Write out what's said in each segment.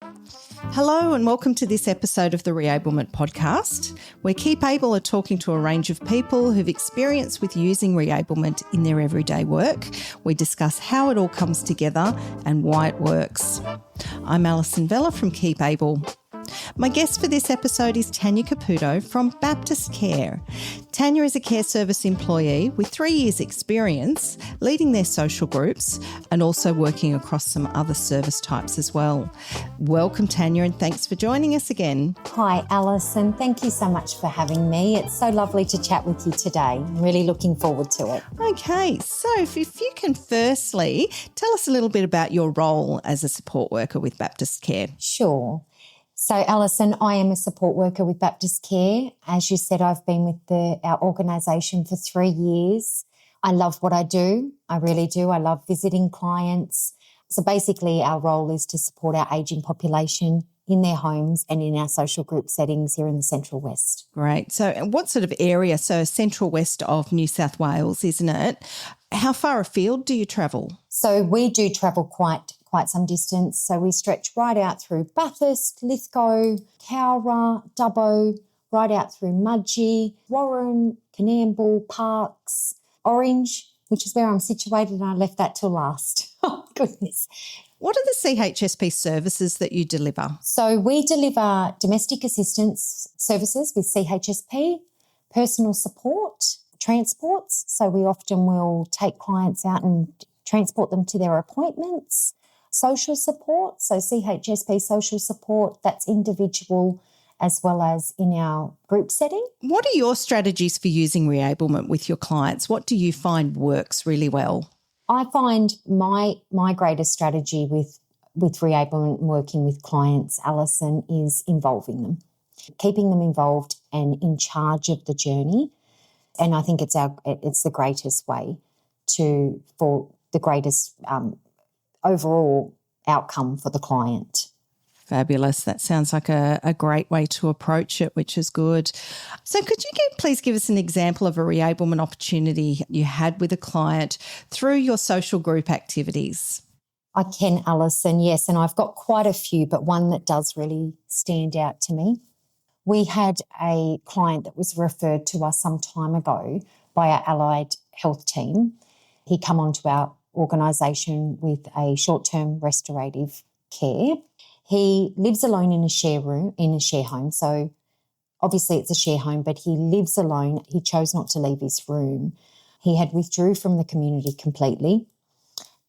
Hello and welcome to this episode of the Reablement podcast, where Keep Able are talking to a range of people who've experience with using reablement in their everyday work. We discuss how it all comes together and why it works. I'm Alison Vella from Keep Able. My guest for this episode is Tanya Caputo from Baptist Care. Tanya is a care service employee with 3 years' experience leading their social groups and also working across some other service types as well. Welcome, Tanya, and thanks for joining us again. Hi, Alison. Thank you so much for having me. It's so lovely to chat with you today. I'm really looking forward to it. Okay, so if you can firstly tell us a little bit about your role as a support worker with Baptist Care. Sure. So, Alison, I am a support worker with Baptist Care. As you said, I've been with our organisation for 3 years. I love what I do. I really do. I love visiting clients. So basically our role is to support our ageing population in their homes and in our social group settings here in the Central West. Great. So what sort of area? So Central West of New South Wales, isn't it? How far afield do you travel? So we do travel quite some distance. So we stretch right out through Bathurst, Lithgow, Cowra, Dubbo, right out through Mudgee, Warren, Coonamble, Parks, Orange, which is where I'm situated, and I left that till last. Oh, goodness. What are the CHSP services that you deliver? So we deliver domestic assistance services with CHSP, personal support, transports. So we often will take clients out and transport them to their appointments. Social support, so CHSP social support, that's individual as well as in our group setting. What are your strategies for using reablement with your clients? What do you find works really well? I find my greatest strategy with reablement and working with clients, Alison, is involving them, keeping them involved and in charge of the journey. And I think it's the greatest way for the greatest overall outcome for the client. Fabulous. That sounds like a great way to approach it, which is good. So could you please give us an example of a reablement opportunity you had with a client through your social group activities? I can, Alison, yes, and I've got quite a few, but one that does really stand out to me. We had a client that was referred to us some time ago by our allied health team. He come onto our organisation with a short-term restorative care. He lives alone in a share home. So obviously it's a share home, but he lives alone. He chose not to leave his room. He had withdrew from the community completely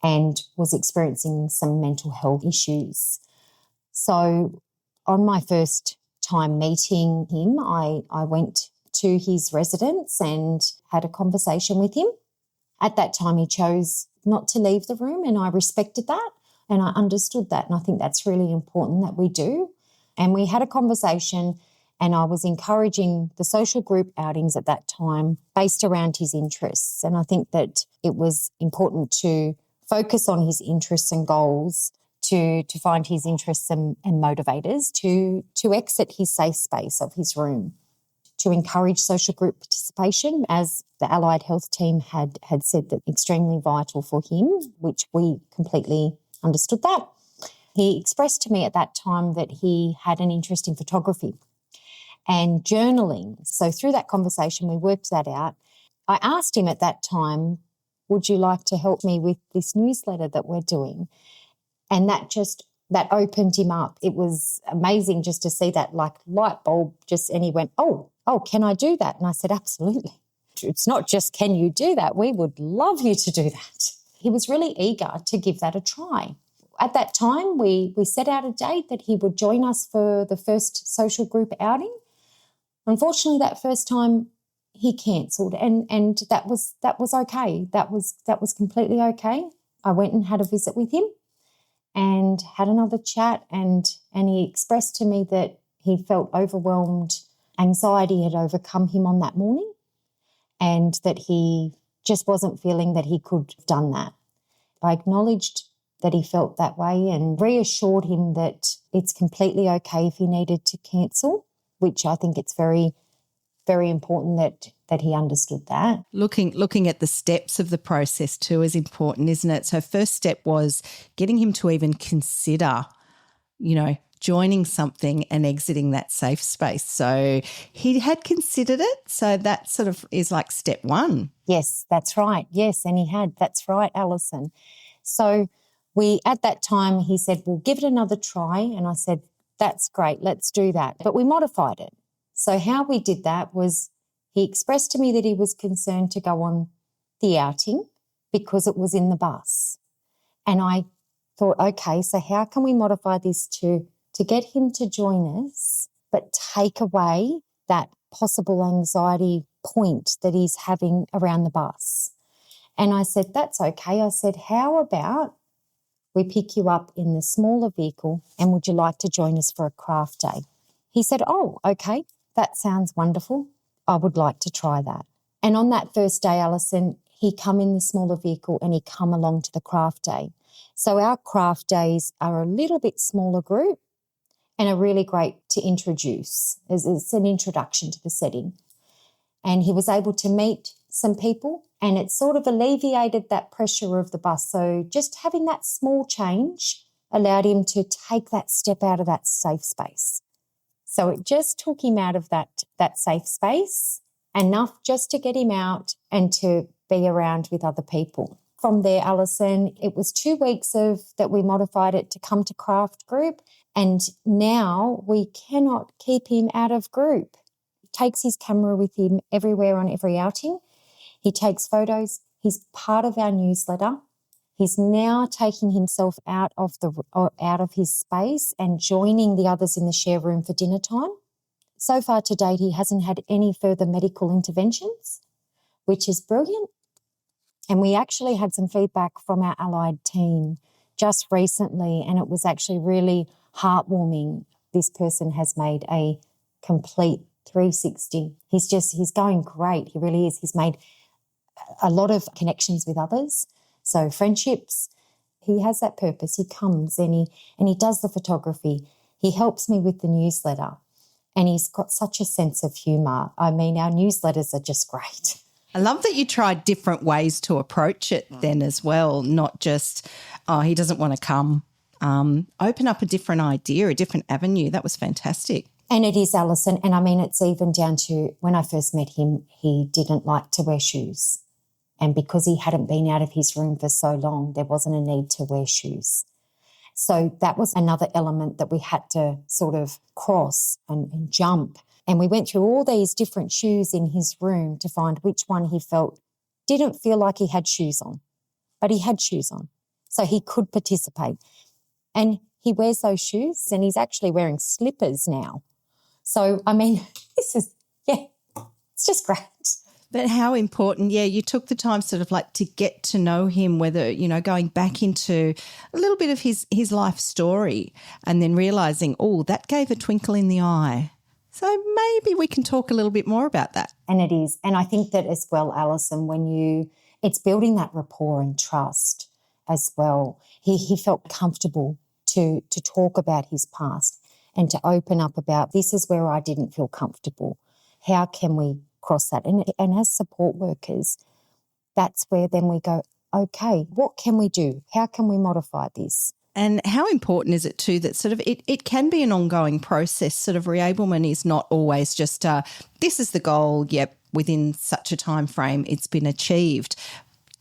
and was experiencing some mental health issues. So on my first time meeting him, I went to his residence and had a conversation with him. At that time, he chose not to leave the room, and I respected that and I understood that. And I think that's really important that we do. And we had a conversation, and I was encouraging the social group outings at that time based around his interests. And I think that it was important to focus on his interests and goals, to find his interests and motivators, to exit his safe space of his room, to encourage social group participation, as the allied health team had said that extremely vital for him, which we completely understood that. He expressed to me at that time that he had an interest in photography and journaling. So through that conversation, we worked that out. I asked him at that time, would you like to help me with this newsletter that we're doing? And that opened him up. It was amazing just to see that like light bulb and he went, oh, can I do that? And I said, absolutely. It's not just can you do that, we would love you to do that. He was really eager to give that a try. At that time, we set out a date that he would join us for the first social group outing. Unfortunately, that first time he cancelled, and that was okay. That was completely okay. I went and had a visit with him and had another chat, and he expressed to me that he felt overwhelmed. Anxiety had overcome him on that morning, and that he just wasn't feeling that he could have done that. I acknowledged that he felt that way and reassured him that it's completely okay if he needed to cancel, which I think it's very, very important that he understood that. Looking at the steps of the process too is important, isn't it? So first step was getting him to even consider joining something and exiting that safe space. So he had considered it. So that sort of is like step one. Yes, that's right. Yes, and he had. That's right, Alison. So at that time, he said, we'll give it another try. And I said, that's great, let's do that. But we modified it. So how we did that was he expressed to me that he was concerned to go on the outing because it was in the bus. And I thought, okay, so how can we modify this to get him to join us, but take away that possible anxiety point that he's having around the bus? And I said, that's okay. I said, how about we pick you up in the smaller vehicle and would you like to join us for a craft day? He said, oh, okay, that sounds wonderful. I would like to try that. And on that first day, Alison, he come in the smaller vehicle and he come along to the craft day. So our craft days are a little bit smaller group and are really great to introduce. It's an introduction to the setting. And he was able to meet some people and it sort of alleviated that pressure of the bus. So just having that small change allowed him to take that step out of that safe space. So it just took him out of that safe space, enough just to get him out and to be around with other people. From there, Alison, it was 2 weeks that we modified it to come to craft group, and now we cannot keep him out of group. He takes his camera with him everywhere on every outing. He takes photos. He's part of our newsletter. He's now taking himself out of his space and joining the others in the share room for dinner time. So far to date, he hasn't had any further medical interventions, which is brilliant. And we actually had some feedback from our allied team just recently, and it was actually really heartwarming. This person has made a complete 360. He's going great. He really is. He's made a lot of connections with others. So friendships, he has that purpose. He comes and he does the photography. He helps me with the newsletter, and he's got such a sense of humour. I mean, our newsletters are just great. I love that you tried different ways to approach it then as well, not just, he doesn't want to come. Open up a different idea, a different avenue. That was fantastic. And it is, Alison. And I mean, it's even down to when I first met him, he didn't like to wear shoes. And because he hadn't been out of his room for so long, there wasn't a need to wear shoes. So that was another element that we had to sort of cross and jump. And we went through all these different shoes in his room to find which one he felt didn't feel like he had shoes on, but he had shoes on. So he could participate. And he wears those shoes and he's actually wearing slippers now. So, I mean, it's just great. But how important, you took the time sort of like to get to know him, whether, going back into a little bit of his life story and then realising, that gave a twinkle in the eye. So maybe we can talk a little bit more about that. And it is. And I think that as well, Alison, it's building that rapport and trust as well. He felt comfortable to talk about his past and to open up about, this is where I didn't feel comfortable. How can we cross that? And as support workers, that's where then we go, okay, what can we do? How can we modify this? And how important is it too that sort of it can be an ongoing process? Sort of reablement is not always just this is the goal, within such a time frame it's been achieved.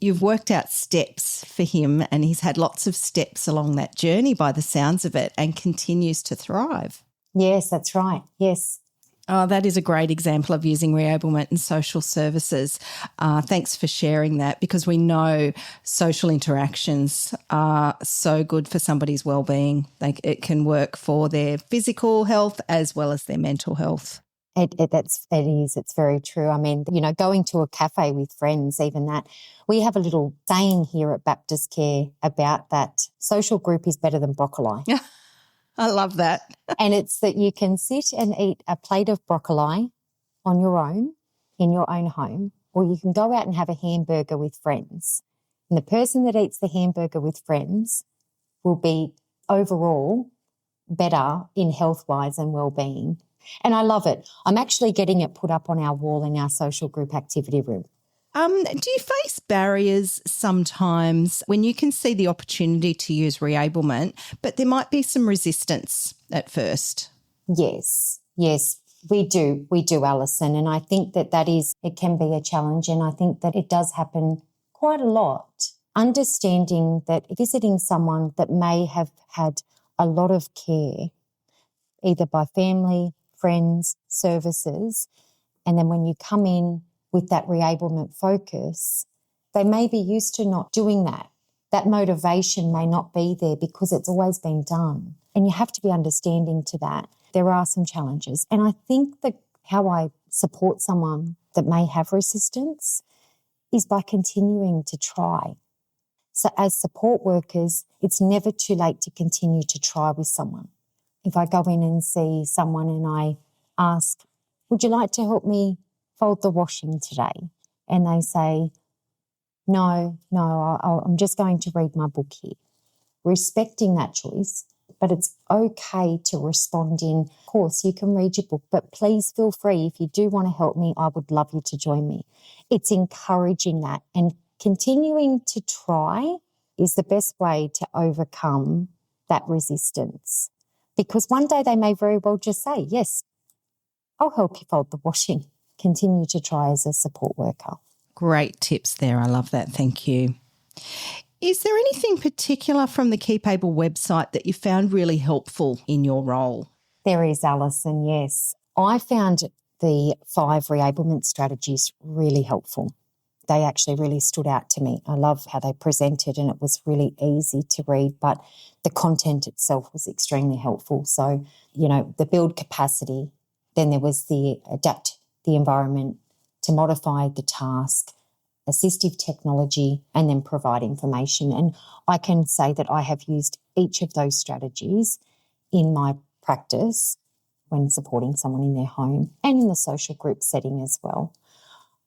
You've worked out steps for him and he's had lots of steps along that journey by the sounds of it and continues to thrive. Yes, that's right. Yes. Oh, that is a great example of using reablement and social services. Thanks for sharing that, because we know social interactions are so good for somebody's well-being. It can work for their physical health as well as their mental health. It is. It's very true. I mean, going to a cafe with friends, even that. We have a little saying here at Baptist Care about that. Social group is better than broccoli. I love that. And it's that you can sit and eat a plate of broccoli on your own, in your own home, or you can go out and have a hamburger with friends. And the person that eats the hamburger with friends will be overall better in health-wise and well-being. And I love it. I'm actually getting it put up on our wall in our social group activity room. Do you face barriers sometimes when you can see the opportunity to use reablement, but there might be some resistance at first? Yes, we do, Alison. And I think it can be a challenge. And I think that it does happen quite a lot. Understanding that visiting someone that may have had a lot of care, either by family, friends, services, and then when you come in with that reablement focus, they may be used to not doing that. That motivation may not be there because it's always been done. And you have to be understanding to that. There are some challenges. And I think that how I support someone that may have resistance is by continuing to try. So as support workers, it's never too late to continue to try with someone. If I go in and see someone and I ask, would you like to help me fold the washing today? And they say, no, I'm just going to read my book here. Respecting that choice, but it's okay to respond in, of course, you can read your book, but please feel free. If you do want to help me, I would love you to join me. It's encouraging that, and continuing to try is the best way to overcome that resistance. Because one day they may very well just say, yes, I'll help you fold the washing. Continue to try as a support worker. Great tips there. I love that. Thank you. Is there anything particular from the Keep Able website that you found really helpful in your role? There is, Alison, yes. I found the 5 reablement strategies really helpful. They actually really stood out to me. I love how they presented, and it was really easy to read, but the content itself was extremely helpful. So, the build capacity, then there was the adapt the environment, to modify the task, assistive technology, and then provide information. And I can say that I have used each of those strategies in my practice when supporting someone in their home and in the social group setting as well.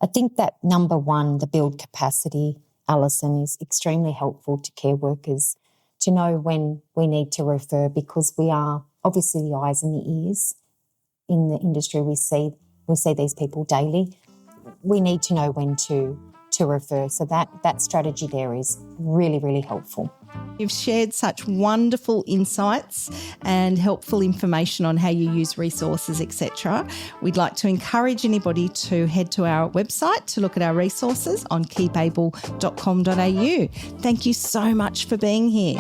I think that number 1, the build capacity, Alison, is extremely helpful to care workers to know when we need to refer, because we are obviously the eyes and the ears in the industry. We see these people daily. We need to know when to refer. So that strategy there is really, really helpful. You've shared such wonderful insights and helpful information on how you use resources, etc. We'd like to encourage anybody to head to our website to look at our resources on keepable.com.au. Thank you so much for being here.